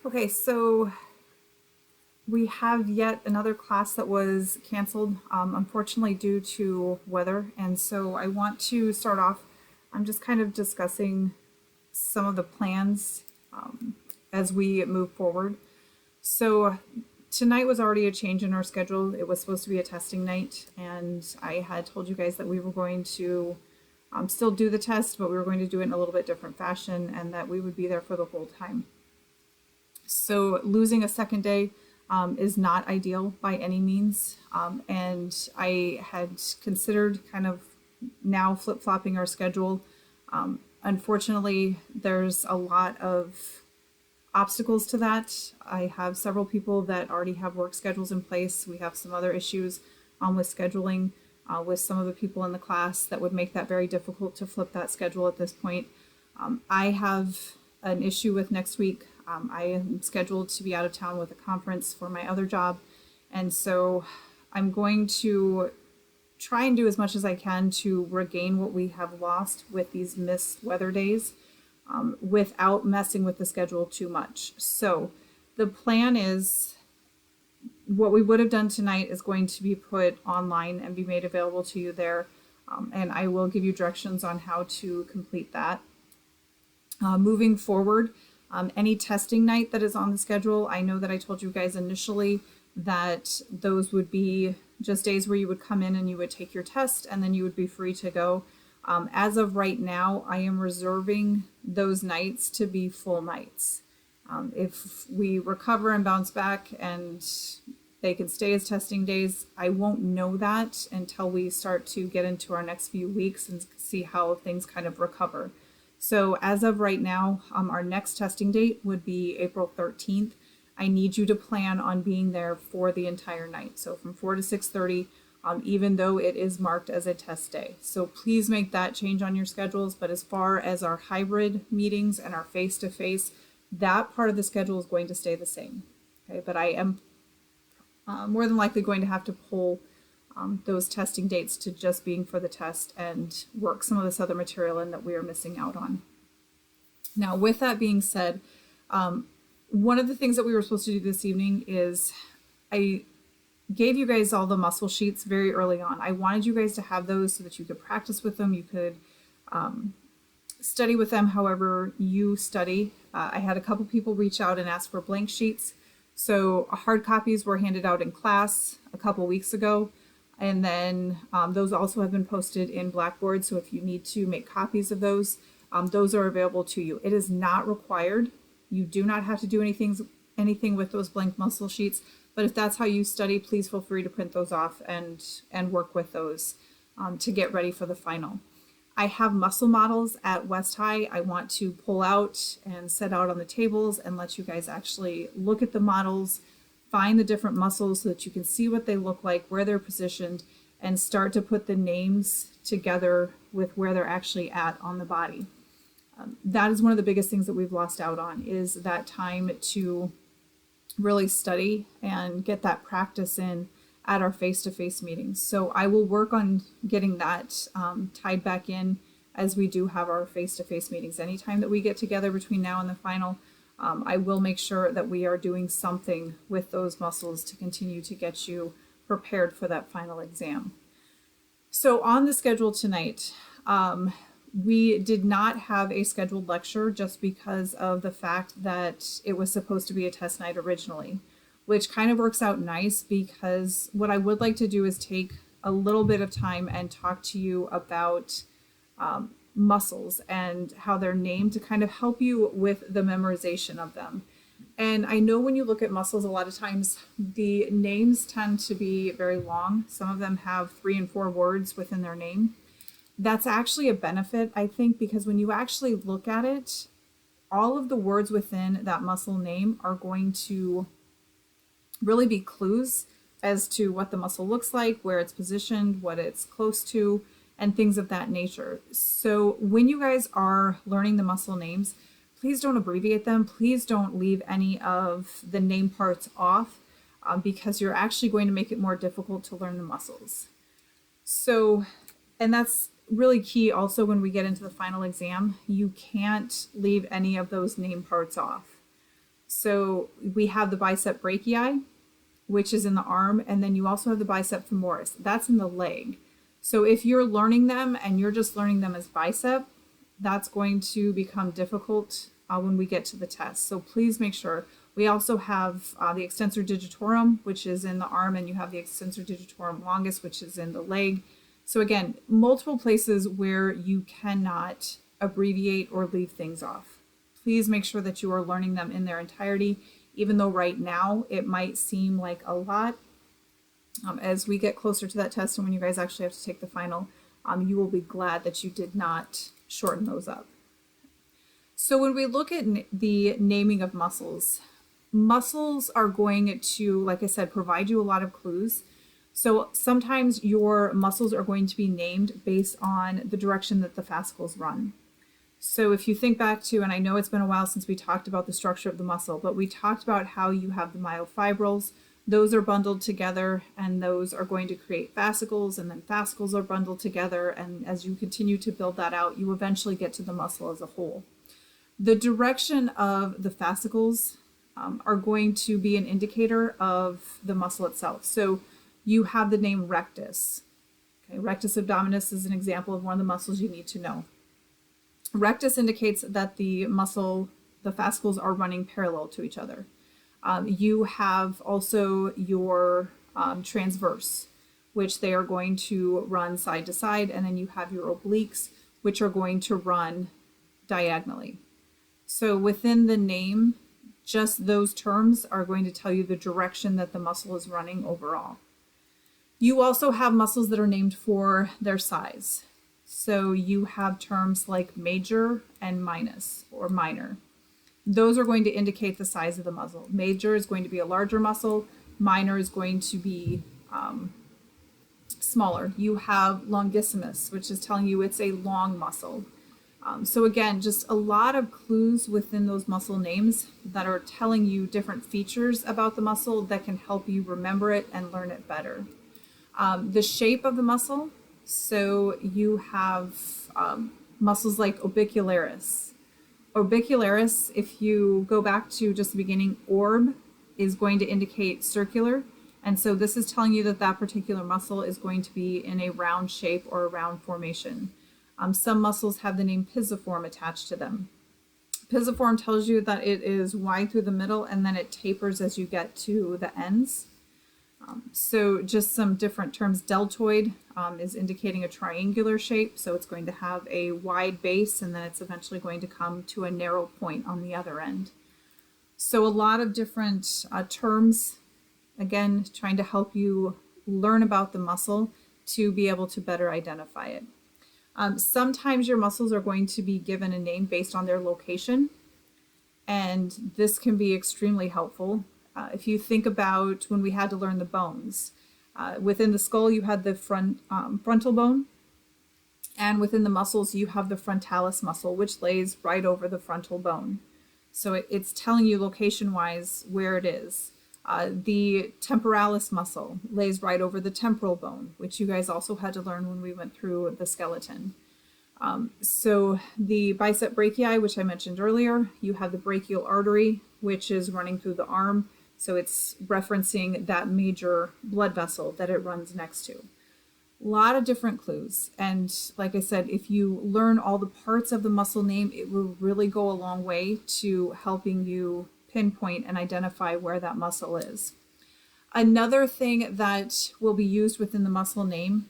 Okay, so we have yet another class that was canceled, unfortunately due to weather. And so I want to start off, I'm just kind of discussing some of the plans as we move forward. So tonight was already a change in our schedule. It was supposed to be a testing night, and I had told you guys that we were going to still do the test, but we were going to do it in a little bit different fashion and that we would be there for the whole time. So losing a second day is not ideal by any means. And I had considered kind of now flip-flopping our schedule. Unfortunately, there's a lot of obstacles to that. I have several people that already have work schedules in place. We have some other issues with scheduling with some of the people in the class that would make that very difficult to flip that schedule at this point. I have an issue with next week. I am scheduled to be out of town with a conference for my other job. And so I'm going to try and do as much as I can to regain what we have lost with these missed weather days without messing with the schedule too much. So the plan is what we would have done tonight is going to be put online and be made available to you there. And I will give you directions on how to complete that. Moving forward, any testing night that is on the schedule, I know that I told you guys initially that those would be just days where you would come in and you would take your test and then you would be free to go. As of right now, I am reserving those nights to be full nights. If we recover and bounce back and they can stay as testing days, I won't know that until we start to get into our next few weeks and see how things kind of recover. So as of right now, our next testing date would be April 13th. I need you to plan on being there for the entire night. So from 4 to 6:30, even though it is marked as a test day. So please make that change on your schedules. But as far as our hybrid meetings and our face-to-face, that part of the schedule is going to stay the same. Okay, but I am more than likely going to have to pull those testing dates to just being for the test and work some of this other material in that we are missing out on. Now, with that being said, one of the things that we were supposed to do this evening is I gave you guys all the muscle sheets very early on. I wanted you guys to have those so that you could practice with them. You could study with them however you study. I had a couple people reach out and ask for blank sheets. So hard copies were handed out in class a couple weeks ago. And then those also have been posted in Blackboard. So if you need to make copies of those are available to you. It is not required. You do not have to do anything with those blank muscle sheets. But if that's how you study, please feel free to print those off and work with those to get ready for the final. I have muscle models at West High. I want to pull out and set out on the tables and let you guys actually look at the models, find the different muscles so that you can see what they look like, where they're positioned, and start to put the names together with where they're actually at on the body. That is one of the biggest things that we've lost out on, is that time to really study and get that practice in at our face-to-face meetings. So I will work on getting that tied back in as we do have our face-to-face meetings. Anytime that we get together between now and the final, I will make sure that we are doing something with those muscles to continue to get you prepared for that final exam. So on the schedule tonight, we did not have a scheduled lecture just because of the fact that it was supposed to be a test night originally, which kind of works out nice because what I would like to do is take a little bit of time and talk to you about muscles and how they're named to kind of help you with the memorization of them. And I know when you look at muscles, a lot of times the names tend to be very long. Some of them have 3 and 4 words within their name. That's actually a benefit, I think, because when you actually look at it, all of the words within that muscle name are going to really be clues as to what the muscle looks like, where it's positioned, what it's close to, and things of that nature. So when you guys are learning the muscle names, please don't abbreviate them. Please don't leave any of the name parts off because you're actually going to make it more difficult to learn the muscles. So, and that's really key also when we get into the final exam. You can't leave any of those name parts off. So we have the bicep brachii, which is in the arm, and then you also have the bicep femoris. That's in the leg. So if you're learning them and you're just learning them as bicep, that's going to become difficult when we get to the test. So please make sure. We also have the extensor digitorum, which is in the arm, and you have the extensor digitorum longus, which is in the leg. So again, multiple places where you cannot abbreviate or leave things off. Please make sure that you are learning them in their entirety, even though right now it might seem like a lot. As we get closer to that test and when you guys actually have to take the final, you will be glad that you did not shorten those up. So when we look at the naming of muscles, muscles are going to, like I said, provide you a lot of clues. So sometimes your muscles are going to be named based on the direction that the fascicles run. So if you think back to, and I know it's been a while since we talked about the structure of the muscle, but we talked about how you have the myofibrils. Those are bundled together, and those are going to create fascicles, and then fascicles are bundled together. And as you continue to build that out, you eventually get to the muscle as a whole. The direction of the fascicles are going to be an indicator of the muscle itself. So you have the name rectus. Okay, rectus abdominis is an example of one of the muscles you need to know. Rectus indicates that the muscle, the fascicles are running parallel to each other. You have also your transverse, which they are going to run side to side, and then you have your obliques, which are going to run diagonally. So within the name, just those terms are going to tell you the direction that the muscle is running overall. You also have muscles that are named for their size. So you have terms like major and minus or minor. Those are going to indicate the size of the muscle. Major is going to be a larger muscle. Minor is going to be smaller. You have longissimus, which is telling you it's a long muscle. So again, just a lot of clues within those muscle names that are telling you different features about the muscle that can help you remember it and learn it better. The shape of the muscle. So you have muscles like orbicularis. Orbicularis, if you go back to just the beginning, orb is going to indicate circular. And so this is telling you that that particular muscle is going to be in a round shape or a round formation. Some muscles have the name pisiform attached to them. Pisiform tells you that it is wide through the middle and then it tapers as you get to the ends. So just some different terms. Deltoid is indicating a triangular shape, so it's going to have a wide base and then it's eventually going to come to a narrow point on the other end. So a lot of different terms, again, trying to help you learn about the muscle to be able to better identify it. Sometimes your muscles are going to be given a name based on their location, and this can be extremely helpful. If you think about when we had to learn the bones, within the skull you had the frontal bone, and within the muscles you have the frontalis muscle, which lays right over the frontal bone. So it's telling you location-wise where it is. The temporalis muscle lays right over the temporal bone, which you guys also had to learn when we went through the skeleton. So the bicep brachii, which I mentioned earlier, you have the brachial artery, which is running through the arm. So it's referencing that major blood vessel that it runs next to. A lot of different clues. And like I said, if you learn all the parts of the muscle name, it will really go a long way to helping you pinpoint and identify where that muscle is. Another thing that will be used within the muscle name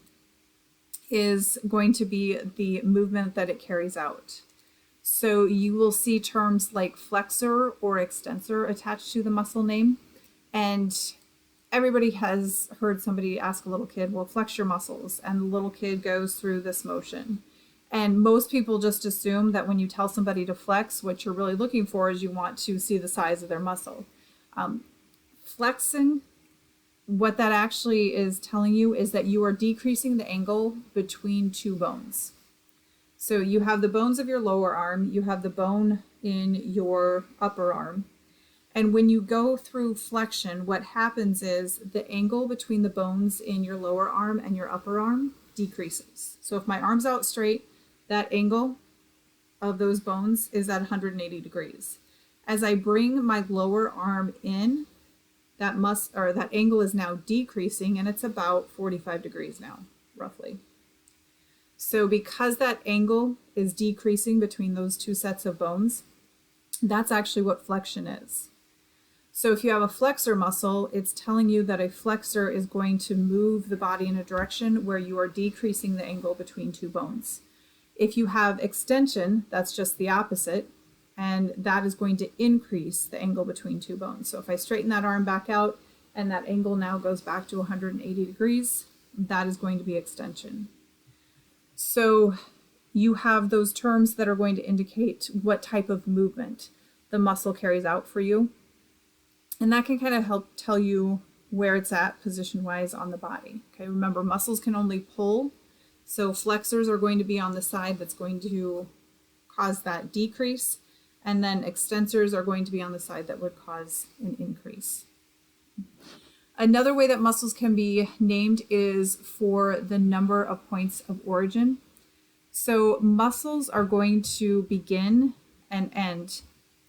is going to be the movement that it carries out. So you will see terms like flexor or extensor attached to the muscle name. And everybody has heard somebody ask a little kid, well, flex your muscles. And the little kid goes through this motion. And most people just assume that when you tell somebody to flex, what you're really looking for is you want to see the size of their muscle. Flexing, what that actually is telling you is that you are decreasing the angle between two bones. So you have the bones of your lower arm, you have the bone in your upper arm. And when you go through flexion, what happens is the angle between the bones in your lower arm and your upper arm decreases. So if my arm's out straight, that angle of those bones is at 180 degrees. As I bring my lower arm in, that angle is now decreasing, and it's about 45 degrees now, roughly. So because that angle is decreasing between those two sets of bones, that's actually what flexion is. So if you have a flexor muscle, it's telling you that a flexor is going to move the body in a direction where you are decreasing the angle between two bones. If you have extension, that's just the opposite, and that is going to increase the angle between two bones. So if I straighten that arm back out and that angle now goes back to 180 degrees, that is going to be extension. So you have those terms that are going to indicate what type of movement the muscle carries out for you. And that can kind of help tell you where it's at position-wise on the body. Okay, remember, muscles can only pull. So flexors are going to be on the side that's going to cause that decrease. And then extensors are going to be on the side that would cause an increase. Another way that muscles can be named is for the number of points of origin. So muscles are going to begin and end.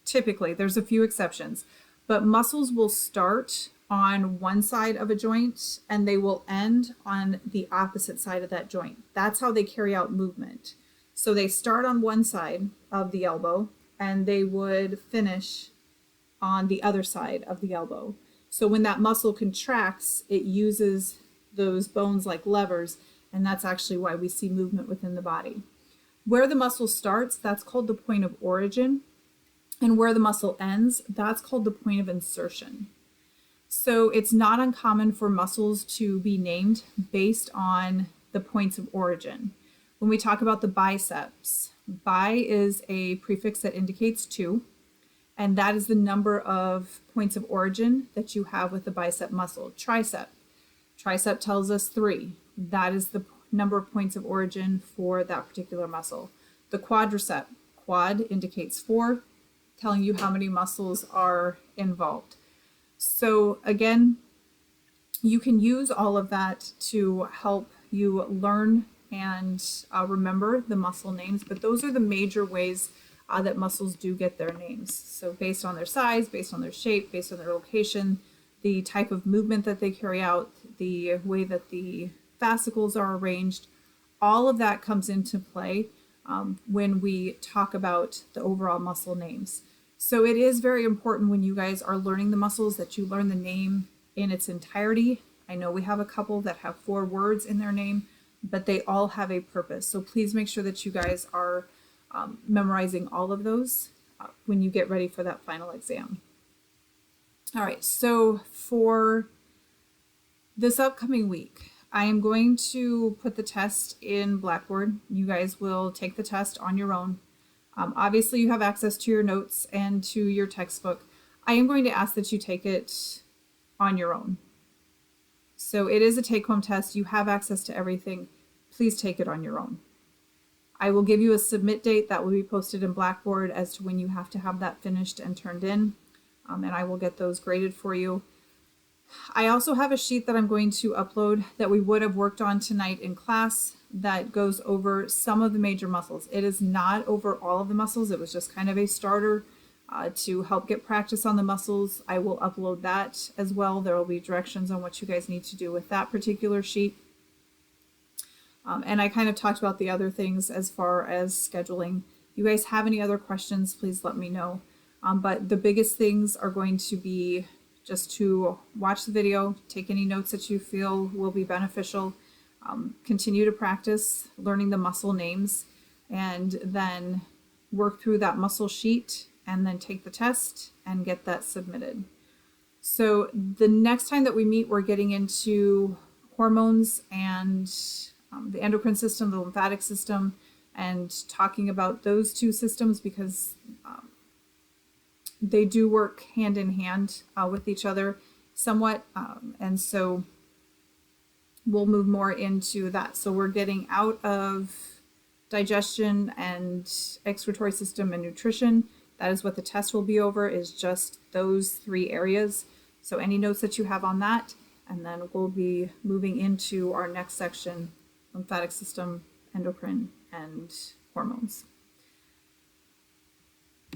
Typically, there's a few exceptions, but muscles will start on one side of a joint and they will end on the opposite side of that joint. That's how they carry out movement. So they start on one side of the elbow and they would finish on the other side of the elbow. So when that muscle contracts, it uses those bones like levers, and that's actually why we see movement within the body. Where the muscle starts, that's called the point of origin, and where the muscle ends, that's called the point of insertion. So it's not uncommon for muscles to be named based on the points of origin. When we talk about the biceps, bi is a prefix that indicates two, and that is the number of points of origin that you have with the bicep muscle. Tricep tells us 3. That is the number of points of origin for that particular muscle. The quadricep, quad indicates 4, telling you how many muscles are involved. So again, you can use all of that to help you learn and remember the muscle names, but those are the major ways that muscles do get their names. So based on their size, based on their shape, based on their location, the type of movement that they carry out, the way that the fascicles are arranged, all of that comes into play when we talk about the overall muscle names. So it is very important when you guys are learning the muscles that you learn the name in its entirety. I know we have a couple that have 4 words in their name, but they all have a purpose. So please make sure that you guys are memorizing all of those when you get ready for that final exam. All right, so for this upcoming week, I am going to put the test in Blackboard. You guys will take the test on your own. Obviously, you have access to your notes and to your textbook. I am going to ask that you take it on your own. So it is a take-home test. You have access to everything. Please take it on your own. I will give you a submit date that will be posted in Blackboard as to when you have to have that finished and turned in, and I will get those graded for you. I also have a sheet that I'm going to upload that we would have worked on tonight in class that goes over some of the major muscles. It is not over all of the muscles. It was just kind of a starter to help get practice on the muscles. I will upload that as well. There will be directions on what you guys need to do with that particular sheet. And I kind of talked about the other things as far as scheduling. If you guys have any other questions, please let me know. But the biggest things are going to be just to watch the video, take any notes that you feel will be beneficial, continue to practice learning the muscle names, and then work through that muscle sheet and then take the test and get that submitted. So the next time that we meet, we're getting into hormones and the endocrine system, the lymphatic system, and talking about those two systems because they do work hand in hand with each other somewhat. And so we'll move more into that. So we're getting out of digestion and excretory system and nutrition. That is what the test will be over, is just those 3 areas. So any notes that you have on that, and then we'll be moving into our next section, lymphatic system, endocrine, and hormones.